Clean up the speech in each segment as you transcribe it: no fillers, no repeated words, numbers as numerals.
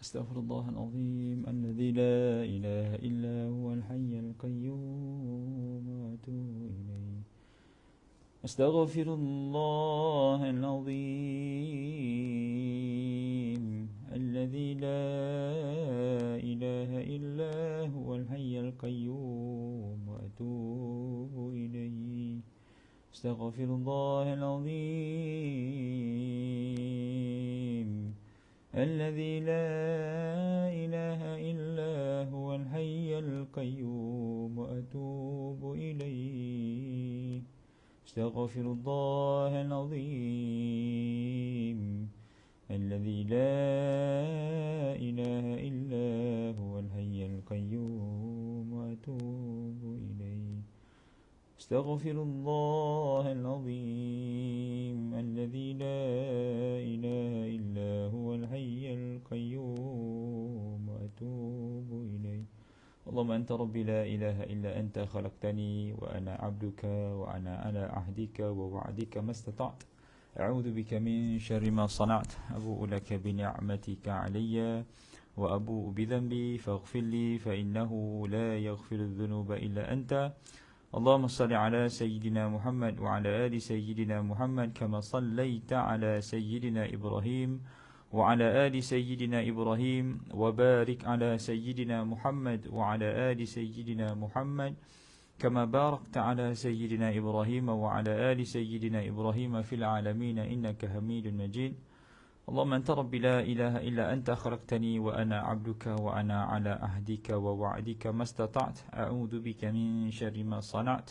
أستغفر الله العظيم الذي لا إله إلا هو الحي القيوم وأتوب إليه. أستغفر الله العظيم الذي لا إله إلا هو الحي القيوم وأتوب إليه. أستغفر الله العظيم الذي لا إله إلا هو الحي القيوم وأتوب إليه. أستغفر الله العظيم الذي لا إله إلا هو الحي القيوم وأتوب إليه. أستغفر الله العظيم الذي لا إله إلا هو الحي القيوم وأتوب إليه. اللهم أنت ربي لا إله إلا أنت خلقتني وأنا عبدك وأنا على عهدك ووعدك ما استطعت. أعوذ بك من شر ما صنعت. أبوء لك بنعمتك علي وأبوء بذنبي فاغفر لي فإنه لا يغفر الذنوب إلا أنت. اللهم صل على سيدنا محمد وعلى آل سيدنا محمد كما صليت على سيدنا إبراهيم وعلى آل سيدنا إبراهيم وبارك على سيدنا محمد وعلى آل سيدنا محمد كما باركت على سيدنا إبراهيم وعلى آل سيدنا إبراهيم في العالمين إنك حميد مجيد. اللهم أنت ربي لا إله إلا أنت خلقتني وأنا عبدك وأنا على عهدك ووعدك ما استطعت. أعوذ بك من شر ما صنعت.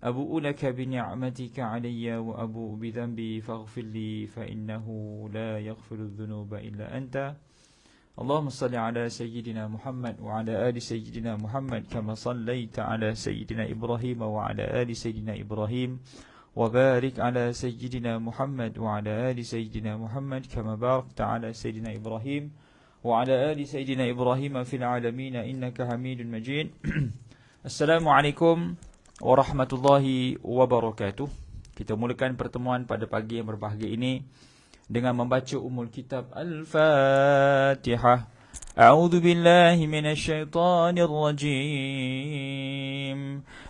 أبوء لك بنعمتك علي وأبوء بذنبي فاغفر لي فإنه لا يغفر الذنوب إلا أنت. اللهم صل على سيدنا محمد وعلى آل سيدنا محمد كما صليت على سيدنا إبراهيم وعلى آل سيدنا إبراهيم وبارك على سيدنا محمد وعلى آل سيدنا محمد كما باركت على سيدنا إبراهيم وعلى آل سيدنا إبراهيم في العالمين إنك حميد مجيد. السلام عليكم warahmatullahi wabarakatuh. Kita mulakan pertemuan pada pagi yang berbahagia ini dengan membaca Ummul Kitab Al-Fatihah. A'udzu billahi minasy syaithanir rajim.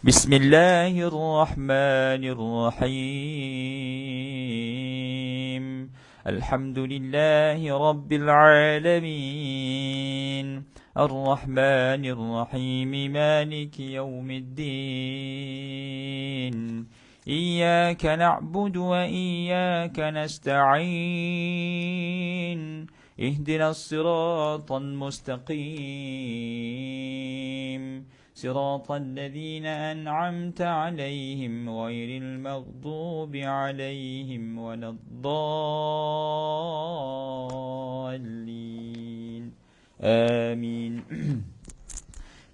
Bismillahirrahmanirrahim. Alhamdulillahi rabbil alamin. Ar-Rahmanir-Rahim. Maliki yaumiddin. Iyyaka na'budu wa iyyaka nasta'in. Ihdinas siratal mustaqim. Siratal ladzina an'amta 'alaihim ghairil maghdubi 'alaihim waladdallin. آمين.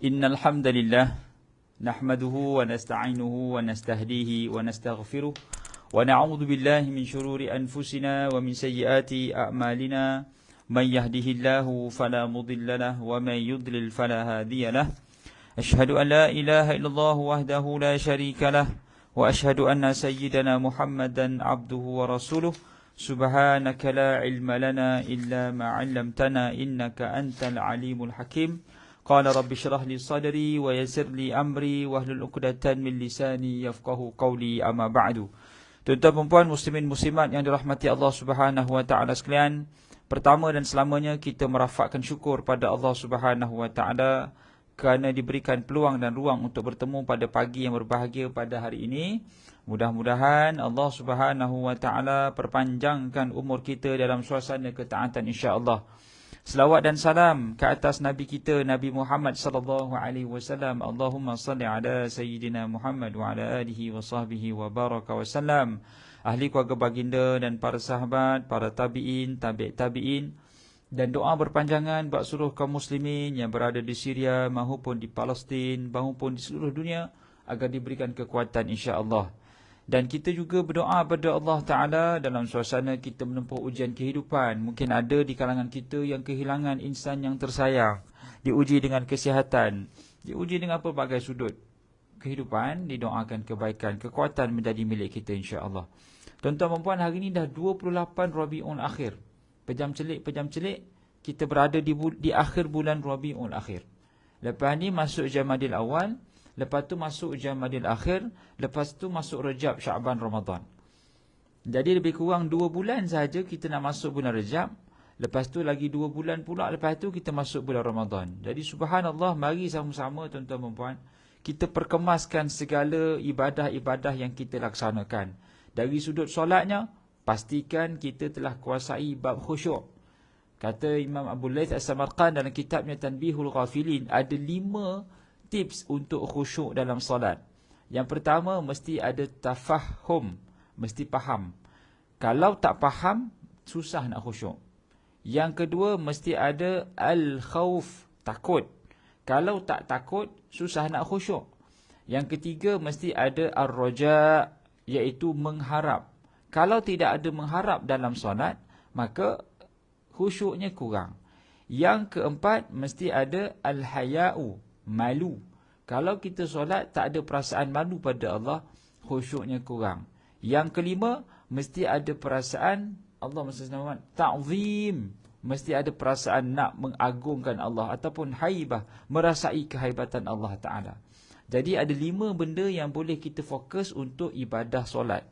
إن الحمد لله نحمده ونستعينه ونستهديه ونستغفره ونعوذ بالله من شرور أنفسنا ومن سيئات أعمالنا. من يهده الله فلا مضل له ومن يضلل فلا هادي له. أشهد أن لا إله إلا الله وحده لا شريك له وأشهد أن سيدنا محمدا عبده ورسوله. سبحانك لا علم لنا إلا ما علمتنا إنك أنت العليم الحكيم. قال رب اشرح لي صدري ويسر لي أمري واحلل عقدة من لساني يفقهوا قولي أما بعد. Tuan-tuan puan muslimin muslimat yang dirahmati Allah Subhanahu wa taala sekalian, pertama dan selamanya kita merafakkan syukur pada Allah Subhanahu wa taala kerana diberikan peluang dan ruang untuk bertemu pada pagi yang berbahagia pada hari ini. Mudah-mudahan Allah Subhanahu wa taala perpanjangkan umur kita dalam suasana ketaatan insya-Allah. Selawat dan salam ke atas Nabi kita Nabi Muhammad sallallahu alaihi wasallam. Allahumma salli ala sayyidina Muhammad wa ala alihi wa sahbihi wa baraka wasallam. Ahli keluarga baginda dan para sahabat, para tabi'in, tabi'in, dan doa berpanjangan buat seluruh kaum muslimin yang berada di Syria maupun di Palestin maupun di seluruh dunia agar diberikan kekuatan insya-Allah. Dan kita juga berdoa kepada Allah Ta'ala dalam suasana kita menempuh ujian kehidupan. Mungkin ada di kalangan kita yang kehilangan insan yang tersayang. Diuji dengan kesihatan. Diuji dengan pelbagai sudut kehidupan. Didoakan kebaikan, kekuatan menjadi milik kita insya-Allah. Tuan-tuan dan puan, hari ni dah 28 Rabiul Akhir. Pejam celik, kita berada di akhir bulan Rabiul Akhir. Lepas ni masuk Jamadil Awal, lepas tu masuk Jamadil Akhir, lepas tu masuk Rejab, Syaban, Ramadan. Jadi lebih kurang 2 bulan sahaja kita nak masuk bulan Rejab. Lepas tu lagi 2 bulan pula, lepas tu kita masuk bulan Ramadan. Jadi subhanallah, mari sama-sama tuan-tuan dan puan, kita perkemaskan segala ibadah-ibadah yang kita laksanakan. Dari sudut solatnya, pastikan kita telah kuasai bab khusyuk. Kata Imam Abu Laith As-Samarqand dalam kitabnya Tanbihul Ghafilin, ada 5 tips untuk khusyuk dalam solat. Yang pertama, mesti ada tafahum, mesti faham. Kalau tak faham, susah nak khusyuk. Yang kedua, mesti ada al-khawf, takut. Kalau tak takut, susah nak khusyuk. Yang ketiga, mesti ada ar-raja, iaitu mengharap. Kalau tidak ada mengharap dalam solat, maka khusyuknya kurang. Yang keempat, mesti ada al-haya'u, malu. Kalau kita solat tak ada perasaan malu pada Allah, khusyuknya kurang. Yang kelima, mesti ada perasaan Allah SWT ta'zim, mesti ada perasaan nak mengagungkan Allah ataupun haibah, merasai kehaibatan Allah Ta'ala. Jadi ada 5 benda yang boleh kita fokus untuk ibadah solat.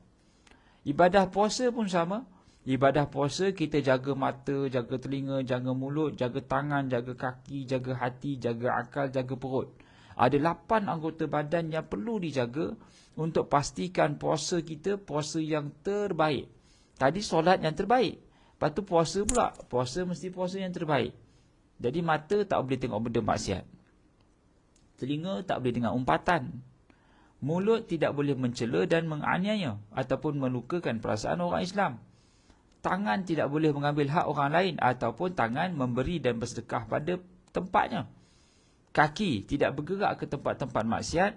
Ibadah puasa pun sama. Ibadah puasa kita jaga mata, jaga telinga, jaga mulut, jaga tangan, jaga kaki, jaga hati, jaga akal, jaga perut. Ada 8 anggota badan yang perlu dijaga untuk pastikan puasa kita puasa yang terbaik. Tadi solat yang terbaik. Lepas tu puasa pula. Puasa mesti puasa yang terbaik. Jadi mata tak boleh tengok benda maksiat. Telinga tak boleh dengar umpatan. Mulut tidak boleh mencela dan menganiaya ataupun melukakan perasaan orang Islam. Tangan tidak boleh mengambil hak orang lain ataupun tangan memberi dan bersedekah pada tempatnya. Kaki tidak bergerak ke tempat-tempat maksiat.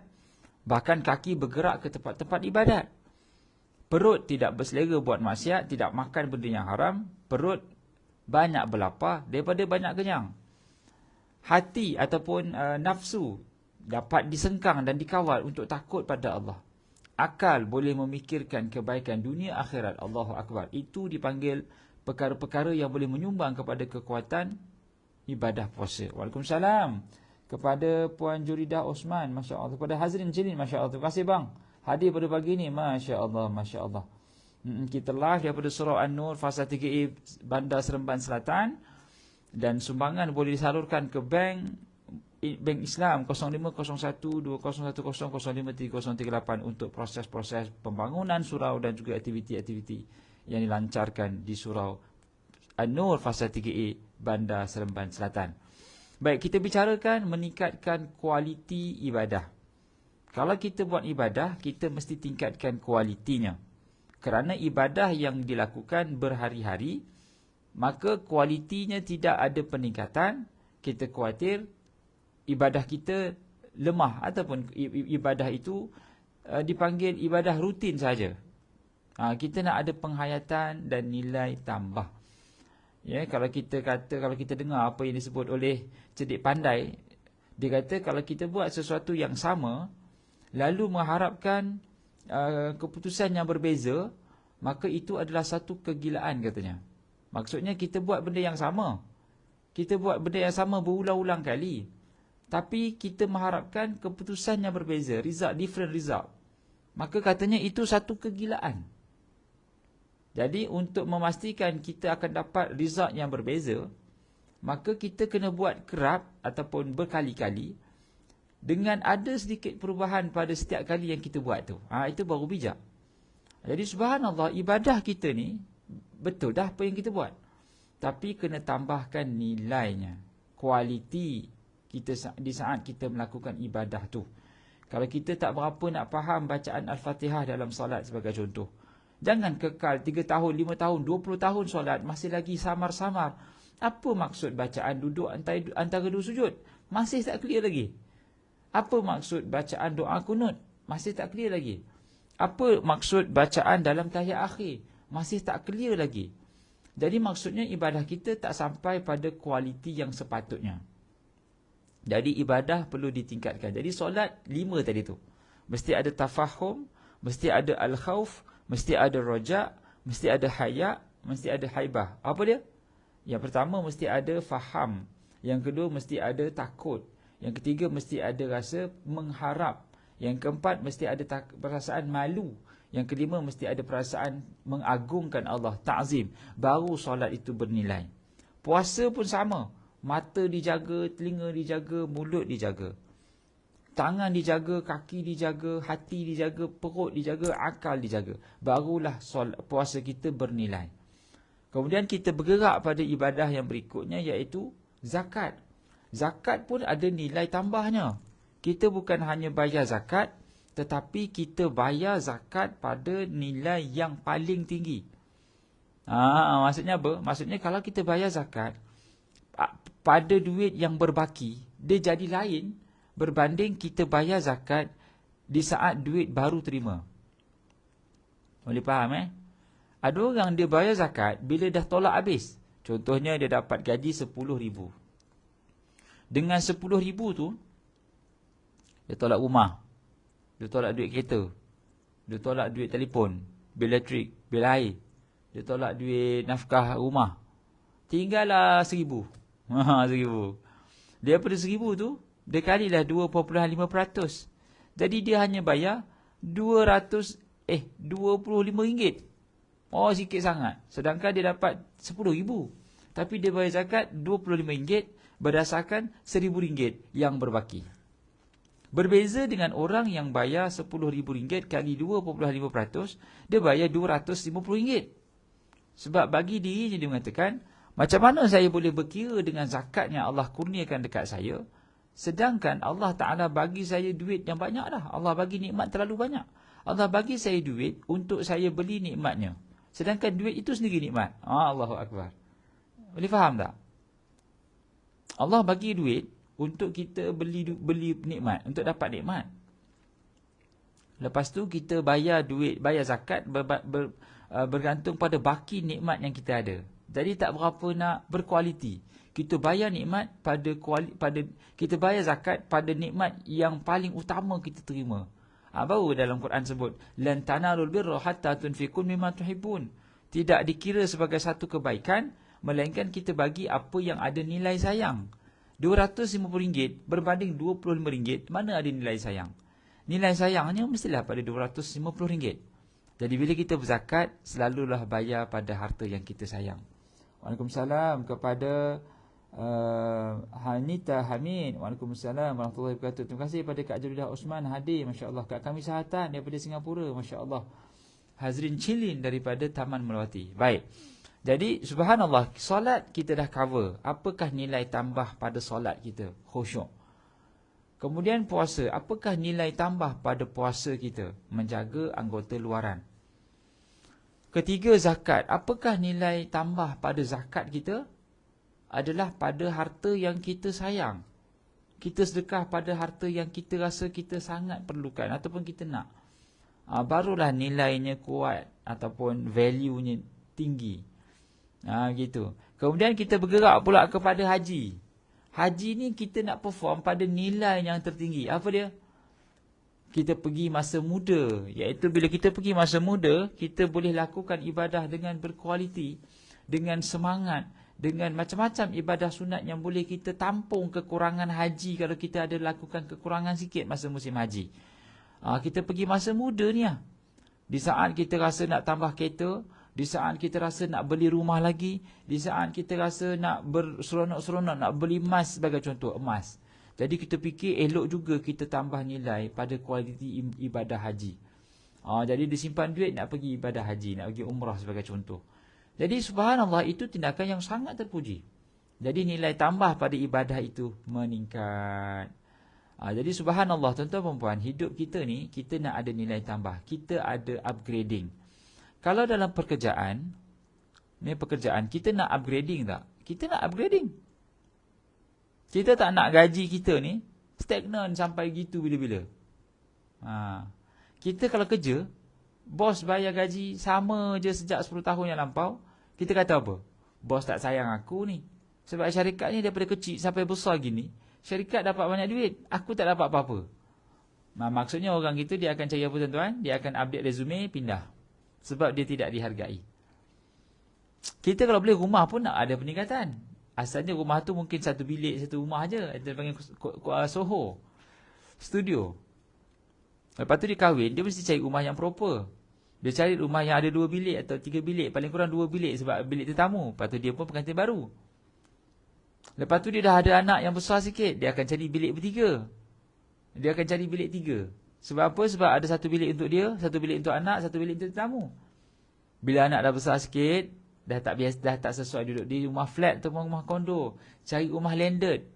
Bahkan kaki bergerak ke tempat-tempat ibadat. Perut tidak berselera buat maksiat, tidak makan benda yang haram. Perut banyak berlapar daripada banyak kenyang. Hati ataupun nafsu dapat disengkang dan dikawal untuk takut pada Allah. Akal boleh memikirkan kebaikan dunia akhirat. Allahu Akbar. Itu dipanggil perkara-perkara yang boleh menyumbang kepada kekuatan ibadah puasa. Waalaikumsalam. Kepada Puan Juridah Osman, Masya Allah. Kepada Hazrin Jelin, Masya Allah. Terima kasih bang. Hadir pada pagi ni, Masya Allah, Masya Allah. Kita live daripada Surau An-Nur, Fasa 3A, Bandar Seremban Selatan. Dan sumbangan boleh disalurkan ke Bank Islam 05012010053038 untuk proses-proses pembangunan surau dan juga aktiviti-aktiviti yang dilancarkan di Surau An-Nur, Fasa 3A, Bandar Seremban Selatan. Baik, kita bicarakan meningkatkan kualiti ibadah. Kalau kita buat ibadah, kita mesti tingkatkan kualitinya. Kerana ibadah yang dilakukan berhari-hari, maka kualitinya tidak ada peningkatan, kita khawatir ibadah kita lemah ataupun ibadah itu dipanggil ibadah rutin saja. Kita nak ada penghayatan dan nilai tambah. Ya, kalau kita dengar apa yang disebut oleh cerdik pandai, dia kata kalau kita buat sesuatu yang sama lalu mengharapkan keputusan yang berbeza, maka itu adalah satu kegilaan katanya. Maksudnya kita buat benda yang sama. Kita buat benda yang sama berulang-ulang kali. Tapi kita mengharapkan keputusan yang berbeza, different result. Maka katanya itu satu kegilaan. Jadi untuk memastikan kita akan dapat result yang berbeza, maka kita kena buat kerap ataupun berkali-kali dengan ada sedikit perubahan pada setiap kali yang kita buat tu. Itu baru bijak. Jadi subhanallah, ibadah kita ni betul dah apa yang kita buat. Tapi kena tambahkan nilainya, kualiti kita di saat kita melakukan ibadah tu. Kalau kita tak berapa nak faham bacaan Al-Fatihah dalam solat sebagai contoh, jangan kekal 3 tahun, 5 tahun, 20 tahun solat masih lagi samar-samar. Apa maksud bacaan duduk antara dua sujud? Masih tak clear lagi. Apa maksud bacaan doa kunut? Masih tak clear lagi. Apa maksud bacaan dalam tahiyat akhir? Masih tak clear lagi. Jadi maksudnya ibadah kita tak sampai pada kualiti yang sepatutnya. Jadi ibadah perlu ditingkatkan. Jadi solat 5 tadi tu. Mesti ada tafahum, mesti ada al-khawf, mesti ada rojak, mesti ada haya, mesti ada haibah. Apa dia? Yang pertama mesti ada faham. Yang kedua mesti ada takut. Yang ketiga mesti ada rasa mengharap. Yang keempat mesti ada perasaan malu. Yang kelima mesti ada perasaan mengagungkan Allah, ta'zim. Baru solat itu bernilai. Puasa pun sama. Mata dijaga, telinga dijaga, mulut dijaga. Tangan dijaga, kaki dijaga, hati dijaga, perut dijaga, akal dijaga. Barulah puasa kita bernilai. Kemudian kita bergerak pada ibadah yang berikutnya, iaitu zakat. Zakat pun ada nilai tambahnya. Kita bukan hanya bayar zakat, tetapi kita bayar zakat pada nilai yang paling tinggi. Maksudnya apa? Maksudnya kalau kita bayar zakat pada duit yang berbaki, dia jadi lain berbanding kita bayar zakat di saat duit baru terima. Boleh faham Ada orang dia bayar zakat bila dah tolak habis. Contohnya dia dapat gaji 10,000. Dengan 10,000 tu, dia tolak rumah. Dia tolak duit kereta. Dia tolak duit telefon, bil elektrik, bil air. Dia tolak duit nafkah rumah. Tinggallah 1,000. 1,000. Daripada 1,000 tu, dia kalilah 2.5%. Jadi dia hanya bayar RM25. Oh, sikit sangat. Sedangkan dia dapat 10,000. Tapi dia bayar zakat RM25 berdasarkan RM1,000 yang berbaki. Berbeza dengan orang yang bayar RM10,000 kali 2.5%, dia bayar RM250. Sebab bagi dirinya dia mengatakan, macam mana saya boleh berkira dengan zakat yang Allah kurniakan dekat saya, sedangkan Allah Ta'ala bagi saya duit yang banyak dah. Allah bagi nikmat terlalu banyak. Allah bagi saya duit untuk saya beli nikmatnya. Sedangkan duit itu sendiri nikmat. Allahu Akbar. Boleh faham tak? Allah bagi duit untuk kita beli nikmat, untuk dapat nikmat. Lepas tu kita bayar duit, bayar zakat bergantung pada baki nikmat yang kita ada. Jadi tak berapa nak berkualiti. Kita bayar nikmat kita bayar zakat pada nikmat yang paling utama kita terima. Baru dalam Quran sebut, lan tanalul birra hatta tunfiqu mimma tuhibbun. Tidak dikira sebagai satu kebaikan melainkan kita bagi apa yang ada nilai sayang. RM250 berbanding RM25, mana ada nilai sayang? Nilai sayangnya mestilah pada RM250. Jadi bila kita berzakat, selalulah bayar pada harta yang kita sayang. Waalaikumsalam kepada Hanita Hamid. Waalaikumsalam warahmatullahi wabarakatuh. Terima kasih kepada Kak Jalilah Osman hadir, masya-Allah. Kak kami Sahatan daripada Singapura, masya-Allah. Hazrin Chilin daripada Taman Melawati. Baik. Jadi subhanallah, solat kita dah cover. Apakah nilai tambah pada solat kita? Khusyuk. Kemudian puasa, apakah nilai tambah pada puasa kita? Menjaga anggota luaran. Ketiga, zakat. Apakah nilai tambah pada zakat kita? Adalah pada harta yang kita sayang. Kita sedekah pada harta yang kita rasa kita sangat perlukan ataupun kita nak. Barulah nilainya kuat ataupun value-nya tinggi. Gitu. Kemudian kita bergerak pula kepada haji. Haji ni kita nak perform pada nilai yang tertinggi. Apa dia? Kita pergi masa muda. Iaitu bila kita pergi masa muda, kita boleh lakukan ibadah dengan berkualiti, dengan semangat, dengan macam-macam ibadah sunat yang boleh kita tampung kekurangan haji kalau kita ada lakukan kekurangan sikit masa musim haji. Kita pergi masa muda ni lah. Di saat kita rasa nak tambah kereta, di saat kita rasa nak beli rumah lagi, di saat kita rasa nak berseronok-seronok, nak beli emas sebagai contoh, emas. Jadi kita fikir elok juga kita tambah nilai pada kualiti ibadah haji. Jadi disimpan duit nak pergi ibadah haji, nak pergi umrah sebagai contoh. Jadi subhanallah, itu tindakan yang sangat terpuji. Jadi nilai tambah pada ibadah itu meningkat. Jadi subhanallah, tuan-tuan dan puan, hidup kita ni, kita nak ada nilai tambah. Kita ada upgrading. Kalau dalam pekerjaan, ni pekerjaan, kita nak upgrading tak? Kita nak upgrading. Kita tak nak gaji kita ni stagnan sampai gitu bila-bila. Kita kalau kerja, bos bayar gaji sama je sejak 10 tahun yang lampau, kita kata apa? Bos tak sayang aku ni. Sebab syarikat ni daripada kecil sampai besar gini, syarikat dapat banyak duit, aku tak dapat apa-apa. Maksudnya orang itu dia akan cari apa tuan-tuan? Dia akan update resume, pindah. sebab dia tidak dihargai. Kita kalau boleh rumah pun nak ada peningkatan. Asalnya rumah tu mungkin satu bilik, satu rumah aja. Dia panggil Soho, studio. Lepas tu dia kahwin, dia mesti cari rumah yang proper. Dia cari rumah yang ada 2 bilik atau 3 bilik. Paling kurang 2 bilik sebab bilik tetamu. Lepas tu dia pun pengantin baru. Lepas tu dia dah ada anak yang besar sikit, dia akan cari bilik bertiga. Dia akan cari bilik 3. Sebab apa? Sebab ada satu bilik untuk dia, satu bilik untuk anak, satu bilik untuk tetamu. Bila anak dah besar sikit, dah tak biasa, dah tak sesuai duduk di rumah flat atau rumah kondo, cari rumah landed.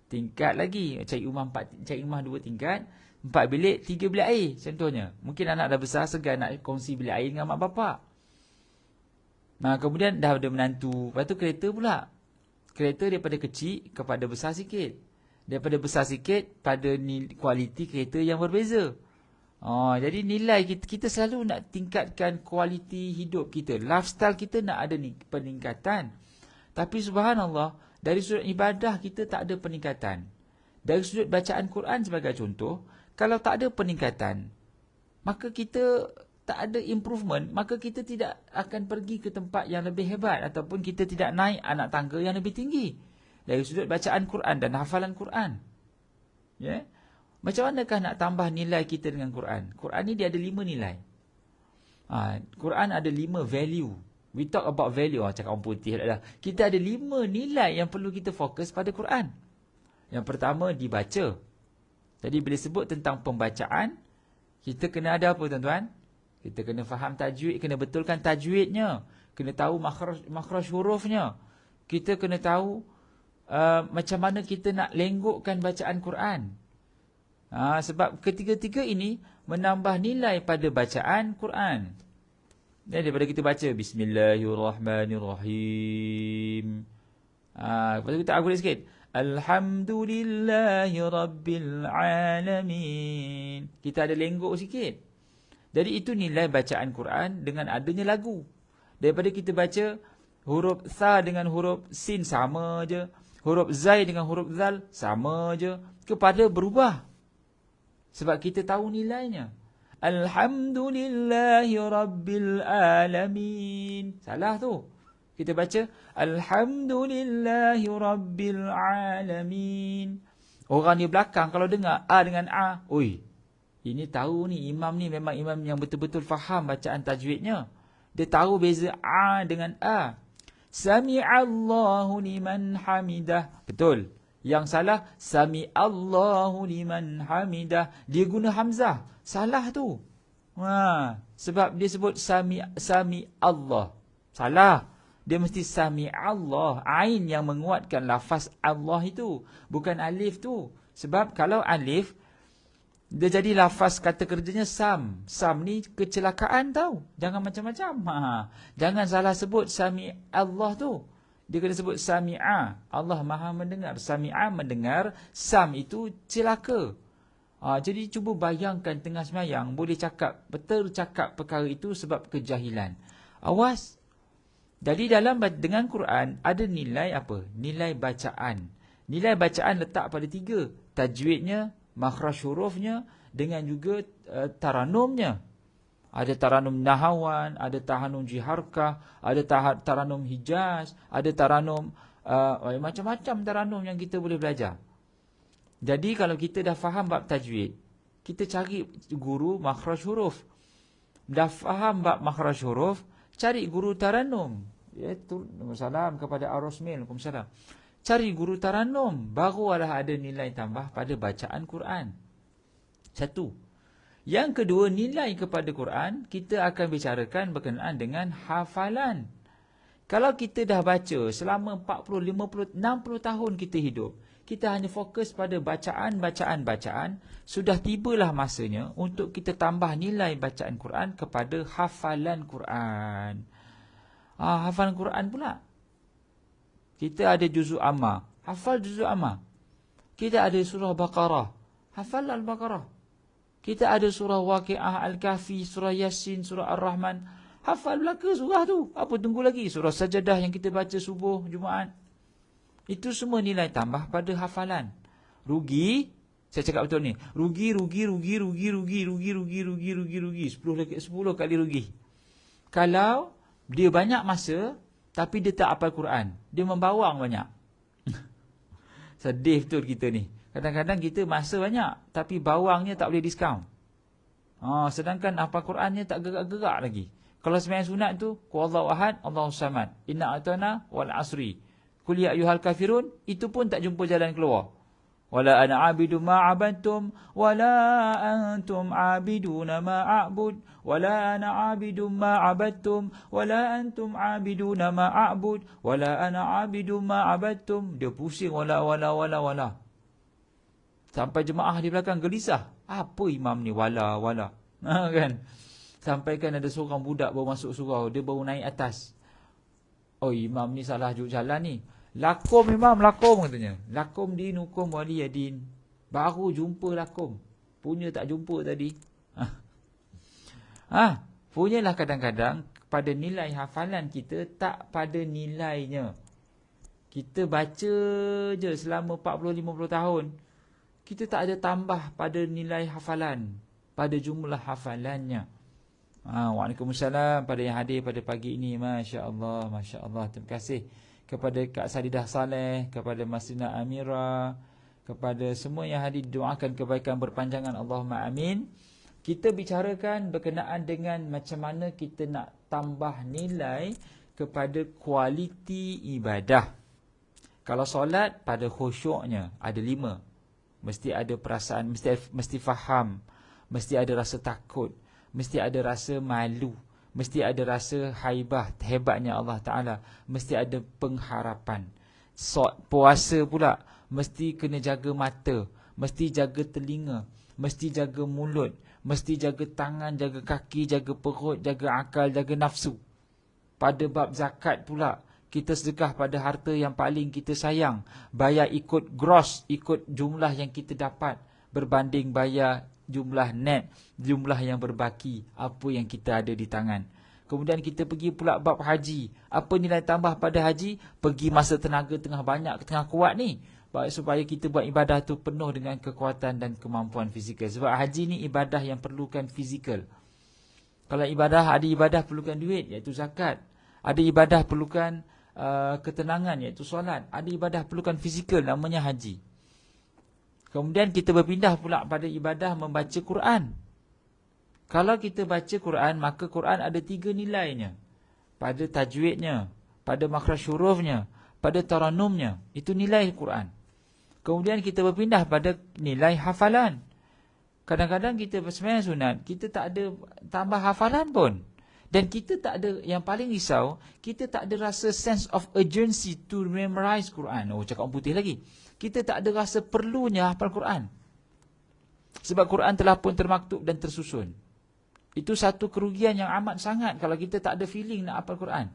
Tingkat lagi, cari rumah 2 tingkat, 4 bilik, 3 bilik air contohnya. Mungkin anak dah besar, segan nak kongsi bilik air dengan mak bapak. Nah, kemudian dah ada menantu. Lepas tu kereta pula. Kereta daripada kecil kepada besar sikit. Daripada besar sikit pada kualiti kereta yang berbeza. Jadi nilai kita selalu nak tingkatkan kualiti hidup kita. Lifestyle kita nak ada peningkatan. Tapi subhanallah, dari sudut ibadah kita tak ada peningkatan. Dari sudut bacaan Quran sebagai contoh, kalau tak ada peningkatan, maka kita tak ada improvement, maka kita tidak akan pergi ke tempat yang lebih hebat ataupun kita tidak naik anak tangga yang lebih tinggi dari sudut bacaan Quran dan hafalan Quran. Ya? Macam manakah nak tambah nilai kita dengan Quran? Quran ni dia ada 5 nilai. Quran ada 5 value. We talk about value. Cakap orang putih dah. Kita ada 5 nilai yang perlu kita fokus pada Quran. Yang pertama, dibaca. Jadi bila sebut tentang pembacaan, kita kena ada apa tuan-tuan? Kita kena faham tajwid, kena betulkan tajwidnya. Kena tahu makhraj hurufnya. Kita kena tahu macam mana kita nak lenggokkan bacaan Quran. Sebab ketiga-tiga ini menambah nilai pada bacaan Quran. Dan daripada kita baca Bismillahirrahmanirrahim. Lepas tu kita agulik sikit. Alhamdulillahi Rabbil Alamin. Kita ada lenggok sikit. Jadi itu nilai bacaan Quran dengan adanya lagu. Daripada kita baca huruf Tha dengan huruf Sin sama je. Huruf Zai dengan huruf Zal sama je. Kepada berubah. Sebab kita tahu nilainya. Alhamdulillahi Rabbil Alamin. Salah tu. Kita baca Alhamdulillahi Rabbil Alamin. Orang di belakang kalau dengar A dengan A, oi, ini tahu ni imam ni memang imam yang betul-betul faham bacaan tajwidnya. Dia tahu beza A dengan A. Sami'allahu liman hamidah. Betul. Yang salah Sami'allahu liman hamidah. Dia guna hamzah. Salah tu. Sebab dia sebut Sami Allah. Salah. Dia mesti Sami Allah. Ain yang menguatkan lafaz Allah itu. Bukan alif tu. Sebab kalau alif, dia jadi lafaz kata kerjanya Sam. Sam ni kecelakaan tau. Jangan macam-macam. Jangan salah sebut Sami Allah tu. Dia kena sebut Sami'a. Allah maha mendengar. Sami'a mendengar. Sam itu celaka. Jadi cuba bayangkan tengah semayang. Boleh cakap, betul cakap perkara itu sebab kejahilan. Awas. Jadi dengan Quran ada nilai apa? Nilai bacaan. Nilai bacaan letak pada 3. Tajwidnya, makhraj hurufnya dengan juga taranumnya. Ada taranum nahawan, ada taranum jiharkah, ada taranum hijaz, ada taranum macam-macam taranum yang kita boleh belajar. Jadi kalau kita dah faham bab tajwid, kita cari guru makhraj huruf. Dah faham bab makhraj huruf, cari guru taranum. Iaitu salam kepada Ar-Rasmil. Waalaikumsalam. Cari guru taranum, barulah ada nilai tambah pada bacaan Quran. 1. Yang kedua, nilai kepada Quran kita akan bicarakan berkenaan dengan hafalan. Kalau kita dah baca selama 40, 50, 60 tahun kita hidup, kita hanya fokus pada bacaan, sudah tibalah masanya untuk kita tambah nilai bacaan Quran kepada hafalan Quran. Hafalan Quran pula. Kita ada juzuk amma, hafal juzuk amma. Kita ada surah Baqarah, hafal Al-Baqarah. Kita ada surah Waqi'ah, Al-Kahfi, surah Yasin, surah Ar-Rahman. Hafal belaka surah tu. Apa tunggu lagi? Surah Sajadah yang kita baca subuh, Jumaat. Itu semua nilai tambah pada hafalan. Rugi, saya cakap betul ni. Rugi. 10 kali rugi. kalau dia banyak masa tapi dia tak hafal Quran. Dia membawang banyak. Sedih betul kita ni. Kadang-kadang kita masa banyak tapi bawangnya tak boleh diskaun. Sedangkan hafal Qurannya tak gerak-gerak lagi. Kalau sembahyang sunat tu, qul huwallahu ahad, Allahus samad, inna a'tana wal asri, qul ya ayyuhal kafirun, itu pun tak jumpa jalan keluar. Wala ana abidu ma abadtum wala antum abiduna ma a'bud wala ana abidu ma abadtum wala antum abiduna ma a'bud wala ana abidu ma abadtum. Dia pusing wala. Sampai jemaah di belakang gelisah. Apa imam ni wala. Kan? Sampai kan ada seorang budak baru masuk surau, dia baru naik atas. Oh, imam ni salah jalan ni. Lakum imam, lakum katanya. Lakum dinukum waliyadin. Baru jumpa lakum. Punya tak jumpa tadi. Punyalah kadang-kadang pada nilai hafalan kita tak pada nilainya. Kita baca je selama 40-50 tahun. Kita tak ada tambah pada nilai hafalan, pada jumlah hafalannya. Waalaikumsalam pada yang hadir pada pagi ini. Masya Allah. Terima kasih kepada Kak Sadidah Saleh, kepada Masrina Amira, kepada semua yang hadir. Doakan kebaikan berpanjangan, Allahumma amin. Kita bicarakan berkenaan dengan macam mana kita nak tambah nilai kepada kualiti ibadah. Kalau solat, pada khusyuknya ada 5. Mesti ada perasaan, mesti faham, mesti ada rasa takut, mesti ada rasa malu, mesti ada rasa haibah, hebatnya Allah Ta'ala, mesti ada pengharapan. Puasa pula, mesti kena jaga mata, mesti jaga telinga, mesti jaga mulut, mesti jaga tangan, jaga kaki, jaga perut, jaga akal, jaga nafsu. Pada bab zakat pula, kita sedekah pada harta yang paling kita sayang. Bayar ikut gross, ikut jumlah yang kita dapat, berbanding bayar jumlah net, jumlah yang berbaki, apa yang kita ada di tangan. Kemudian kita pergi pula bab haji. Apa nilai tambah pada haji? Pergi masa tenaga tengah banyak, tengah kuat ni, supaya kita buat ibadah tu penuh dengan kekuatan dan kemampuan fizikal. Sebab haji ni ibadah yang perlukan fizikal. Kalau ada ibadah perlukan duit, iaitu zakat. Ada ibadah perlukan ketenangan, iaitu solat. Ada ibadah perlukan fizikal, namanya haji. Kemudian kita berpindah pula pada ibadah membaca Quran. Kalau kita baca Quran, maka Quran ada 3 nilainya. Pada tajwidnya, pada makhraj hurufnya, pada taranumnya. Itu nilai Quran. Kemudian kita berpindah pada nilai hafalan. Kadang-kadang kita sembahyang sunat, kita tak ada tambah hafalan pun. Dan kita tak ada, yang paling risau, kita tak ada rasa sense of urgency to memorize Quran. Cakap orang putih lagi. Kita tak ada rasa perlunya hafal Quran. Sebab Quran telah pun termaktub dan tersusun. Itu satu kerugian yang amat sangat kalau kita tak ada feeling nak hafal Quran.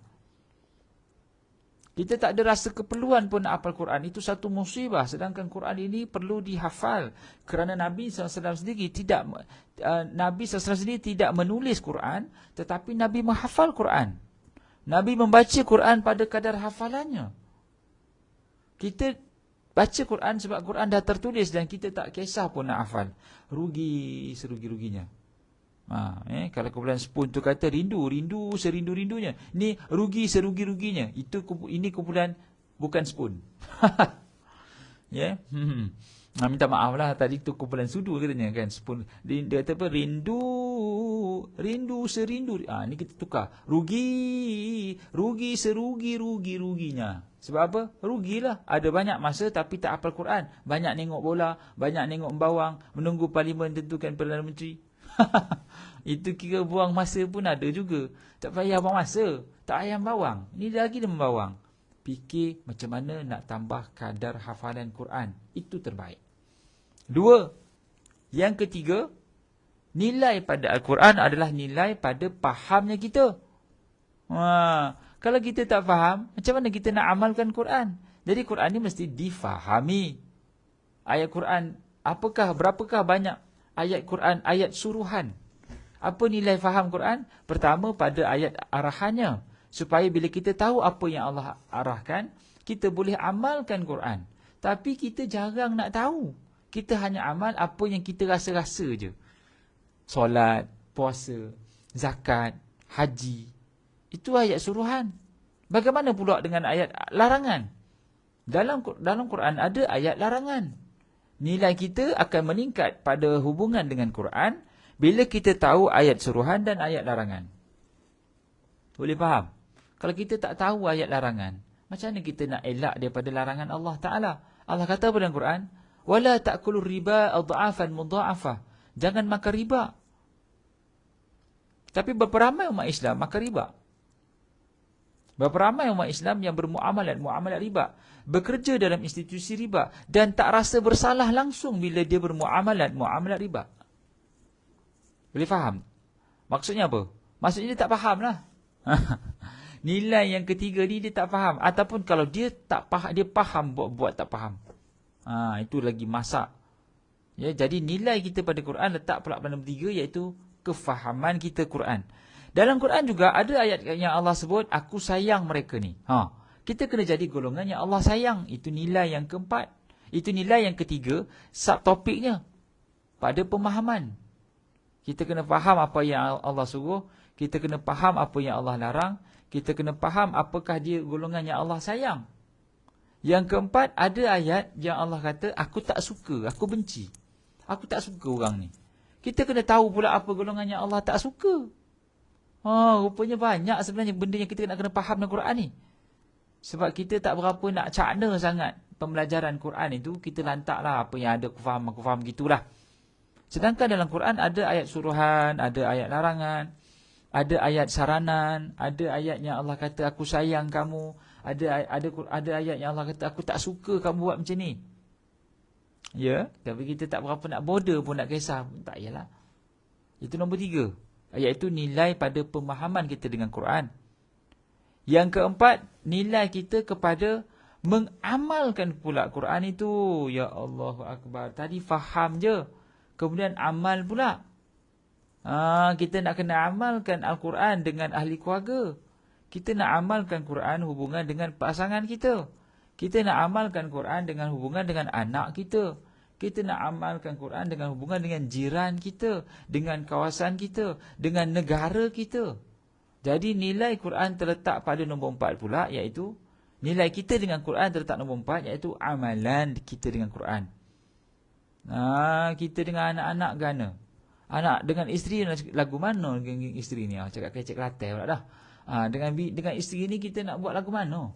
Kita tak ada rasa keperluan pun nak hafal Quran. Itu satu musibah. Sedangkan Quran ini perlu dihafal. Kerana Nabi SAW sendiri tidak menulis Quran, tetapi Nabi menghafal Quran. Nabi membaca Quran pada kadar hafalannya. Kita baca Quran sebab Quran dah tertulis dan kita tak kisah pun nak hafal. Rugi serugi-ruginya. Kalau kumpulan spoon tu kata rindu serindu-rindunya. Ni rugi serugi-ruginya. Ini kumpulan bukan spoon. Minta maaf lah, tadi tu kumpulan sudu katanya kan, spoon. Dia kata apa? Rindu serindu. Ni kita tukar. Rugi serugi-ruginya. Sebab apa? Rugilah. Ada banyak masa tapi tak hafal Quran. Banyak nengok bola, banyak nengok bawang, menunggu parlimen tentukan Perdana Menteri. Itu kira buang masa pun ada juga. Tak payah buang masa, tak payah bawang. Ini lagi dia membawang. Fikir macam mana nak tambah kadar hafalan Quran. Itu terbaik. 2. Yang ketiga, nilai pada Al-Quran adalah nilai pada fahamnya kita. Kalau kita tak faham, macam mana kita nak amalkan Quran? Jadi Quran ni mesti difahami. Ayat Quran, berapakah banyak ayat Quran, ayat suruhan? Apa nilai faham Quran? Pertama, pada ayat arahannya. Supaya bila kita tahu apa yang Allah arahkan, kita boleh amalkan Quran. Tapi kita jarang nak tahu. Kita hanya amal apa yang kita rasa-rasa je. Solat, puasa, zakat, haji. Itu ayat suruhan. Bagaimana pula dengan ayat larangan? Dalam Quran ada ayat larangan. Nilai kita akan meningkat pada hubungan dengan Quran bila kita tahu ayat suruhan dan ayat larangan. Boleh faham? Kalau kita tak tahu ayat larangan, macam mana kita nak elak daripada larangan Allah Ta'ala? Allah kata pada Quran, وَلَا تَأْكُلُوا الرِّبَا أَضْعَافًا مُضَاعَفًا. Jangan makan riba. Tapi berapa ramai umat Islam makan riba? Berapa ramai umat Islam yang muamalat riba, bekerja dalam institusi riba dan tak rasa bersalah langsung bila dia muamalat riba. Boleh faham? Maksudnya apa? Maksudnya dia tak faham lah. Nilai yang ketiga ni dia tak faham. Ataupun kalau dia tak faham, dia faham buat tak faham. Itu lagi masak. Ya, jadi nilai kita pada Quran letak pula pada nombor 3, iaitu kefahaman kita Quran. Dalam Quran juga ada ayat yang Allah sebut, aku sayang mereka ni. Kita kena jadi golongan yang Allah sayang. Itu nilai yang keempat. Itu nilai yang ketiga, subtopiknya. Pada pemahaman. Kita kena faham apa yang Allah suruh. Kita kena faham apa yang Allah larang. Kita kena faham apakah dia golongan yang Allah sayang. Yang keempat, ada ayat yang Allah kata, aku tak suka, aku benci. Aku tak suka orang ni. Kita kena tahu pula apa golongan yang Allah tak suka. Rupanya banyak sebenarnya benda yang kita nak kena faham dalam Quran ni. Sebab kita tak berapa nak cakna sangat pembelajaran Quran itu, kita lantaklah apa yang ada aku faham gitulah. Sedangkan dalam Quran ada ayat suruhan, ada ayat larangan, ada ayat saranan, ada ayat yang Allah kata aku sayang kamu, ada ayat yang Allah kata aku tak suka kamu buat macam ni. Ya, tapi kita tak berapa nak border pun, nak kisah pun tak yalah. Itu nombor 3. Iaitu nilai pada pemahaman kita dengan Quran. Yang keempat, nilai kita kepada mengamalkan pula Quran itu. Ya Allahu Akbar. Tadi faham je, kemudian amal pula. Kita nak kena amalkan Al-Quran dengan ahli keluarga. Kita nak amalkan Quran hubungan dengan pasangan kita. Kita nak amalkan Quran dengan hubungan dengan anak kita. Kita nak amalkan Quran dengan hubungan dengan jiran kita, dengan kawasan kita, dengan negara kita. Jadi nilai Quran terletak pada nombor 4 pula, iaitu nilai kita dengan Quran terletak nombor 4, iaitu amalan kita dengan Quran. Kita dengan anak-anak gana. Anak dengan isteri lagu mana dengan isteri ni? Cakap kecek latai pula dah. Dengan isteri ni kita nak buat lagu mana?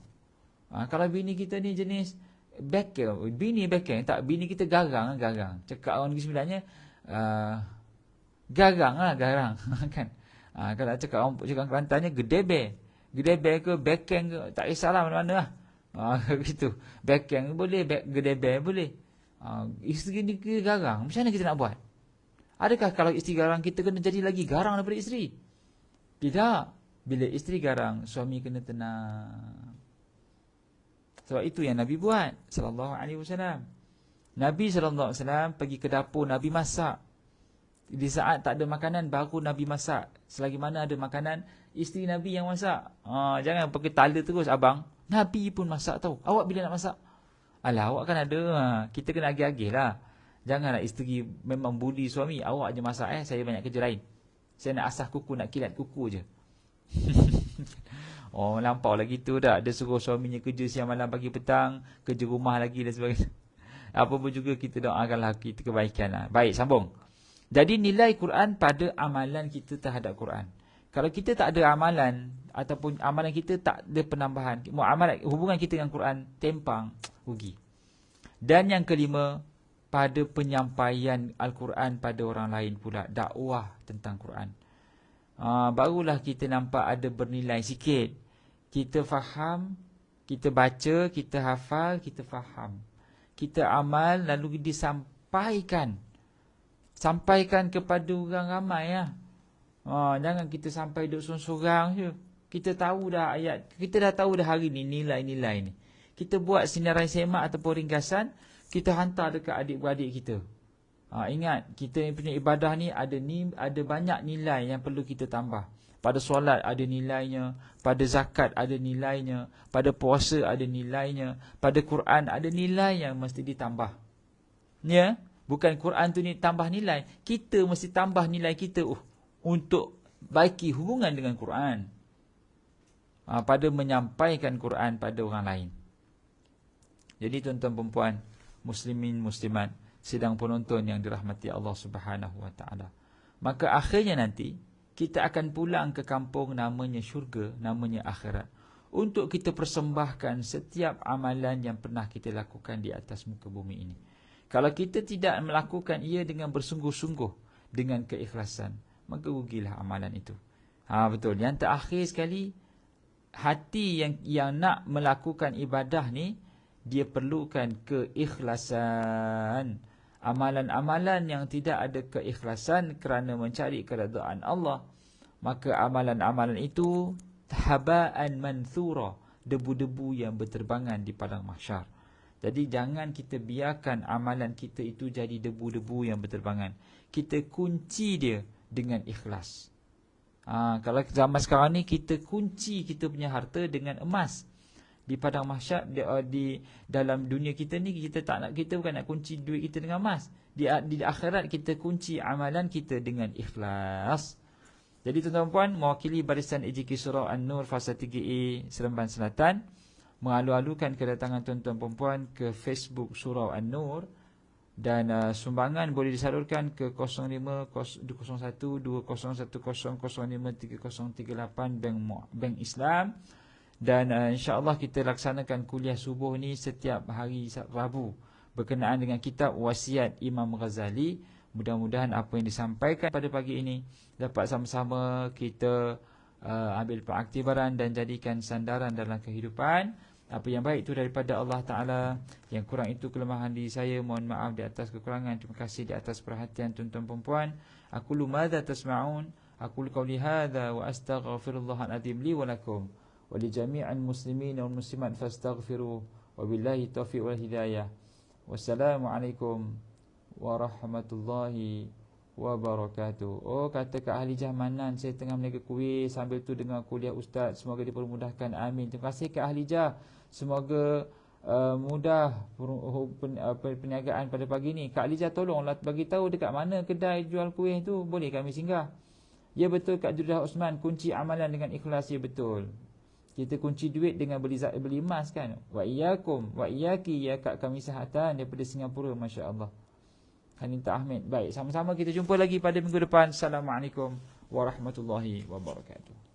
Kalau bini kita ni jenis bini backing, tak, bini kita garang. Cakap orang Negeri Sembilannya garang kan. Kalau cakap orang Kelantannya gedebe ke backing ke, tak kisahlah mana-mana lah. Gitu. Backing boleh, gedebe boleh. Isteri ni garang, macam mana kita nak buat? Adakah kalau isteri garang kita kena jadi lagi garang daripada isteri? Tidak. Bila isteri garang, suami kena tenang. Sebab itu yang Nabi buat sallallahu alaihi wasallam. Nabi sallallahu alaihi wasallam pergi ke dapur, Nabi masak. Di saat tak ada makanan, baru Nabi masak. Selagi mana ada makanan, isteri Nabi yang masak. Jangan pergi tala terus abang. Nabi pun masak tau. Awak bila nak masak? Alah, awak kan ada. Kita kena agih-agih lah. Janganlah isteri memang buli suami, awak je masak, saya banyak kerja lain. Saya nak asah kuku, nak kilat kuku je. Lampau lagi tu dah. Dia suruh suaminya kerja siang malam pagi petang, kerja rumah lagi dan sebagainya. Apa pun juga kita doakanlah kita kebaikan lah. Baik, sambung. Jadi nilai Quran pada amalan kita terhadap Quran. Kalau kita tak ada amalan, ataupun amalan kita tak ada penambahan, hubungan kita dengan Quran tempang, rugi. Dan yang kelima, pada penyampaian Al-Quran pada orang lain pula, dakwah tentang Quran. Barulah kita nampak ada bernilai sikit. Kita faham, kita baca, kita hafal, kita faham. Kita amal, lalu disampaikan. Sampaikan kepada orang ramai lah. Jangan kita sampai duduk sorang-sorang je. Kita tahu dah ayat, kita dah tahu dah hari ni nilai-nilai ni. Kita buat sinarai semak ataupun ringkasan, kita hantar dekat adik-beradik kita. Ingat, kita punya ibadah ni ada banyak nilai yang perlu kita tambah. Pada solat ada nilainya, pada zakat ada nilainya, pada puasa ada nilainya, pada Quran ada nilai yang mesti ditambah. Ya, bukan Quran tu ni tambah nilai, kita mesti tambah nilai kita untuk baiki hubungan dengan Quran. pada menyampaikan Quran pada orang lain. Jadi tuan-tuan perempuan, muslimin muslimat, sidang penonton yang dirahmati Allah Subhanahu wa taala. Maka akhirnya nanti kita akan pulang ke kampung namanya syurga, namanya akhirat, untuk kita persembahkan setiap amalan yang pernah kita lakukan di atas muka bumi ini. Kalau kita tidak melakukan ia dengan bersungguh-sungguh, dengan keikhlasan, maka rugilah amalan itu. Betul. Yang terakhir sekali, hati yang nak melakukan ibadah ni, dia perlukan keikhlasan. Amalan-amalan yang tidak ada keikhlasan kerana mencari keredaan Allah, maka amalan-amalan itu haba'an manthura, debu-debu yang berterbangan di padang mahsyar. Jadi jangan kita biarkan amalan kita itu jadi debu-debu yang berterbangan. Kita kunci dia dengan ikhlas. Kalau zaman sekarang ni kita kunci kita punya harta dengan emas. Di padang mahsyar, di dalam dunia kita ni, kita bukan nak kunci duit kita dengan emas. Di akhirat kita kunci amalan kita dengan ikhlas. Jadi tuan-tuan puan, mewakili barisan AJK Surau An-Nur Fasa 3A Seremban Selatan, mengalu-alukan kedatangan tuan-tuan perempuan ke Facebook Surau An-Nur, dan sumbangan boleh disalurkan ke 050120103038 Bank Islam. Dan insya-Allah kita laksanakan kuliah subuh ni setiap hari Rabu berkenaan dengan kitab Wasiat Imam Ghazali. Mudah-mudahan apa yang disampaikan pada pagi ini dapat sama-sama kita ambil pengiktibaran dan jadikan sandaran dalam kehidupan. Apa yang baik itu daripada Allah Ta'ala, yang kurang itu kelemahan diri saya. Mohon maaf di atas kekurangan. Terima kasih di atas perhatian tuan-tuan perempuan. Aqulu madza tasma'un, aqulu qawli hadza wa astaghfirullahal azim li wa lakum wa li jami'il muslimin wal muslimat fastaghfiruh, wa billahi taufiq wal hidayah. Wassalamualaikum warahmatullahi wabarakatuh. Oh, kata Kak Ahlijah Manan, saya tengah meniaga kuih sambil tu dengar kuliah Ustaz. Semoga dipermudahkan. Amin. Terima kasih Kak Ahlijah. Semoga mudah perniagaan pada pagi ni. Kak Ahlijah, tolonglah bagi tahu dekat mana kedai jual kuih tu, boleh kami singgah. Ya betul Kak Judah Osman, kunci amalan dengan ikhlas. Ya betul. Kita kunci duit dengan beli emas kan. Wa iyyakum wa iyyaki ya Kak kami Sahatan daripada Singapura, masya-Allah. Hanita Ahmed. Baik, sama-sama kita jumpa lagi pada minggu depan. Assalamualaikum warahmatullahi wabarakatuh.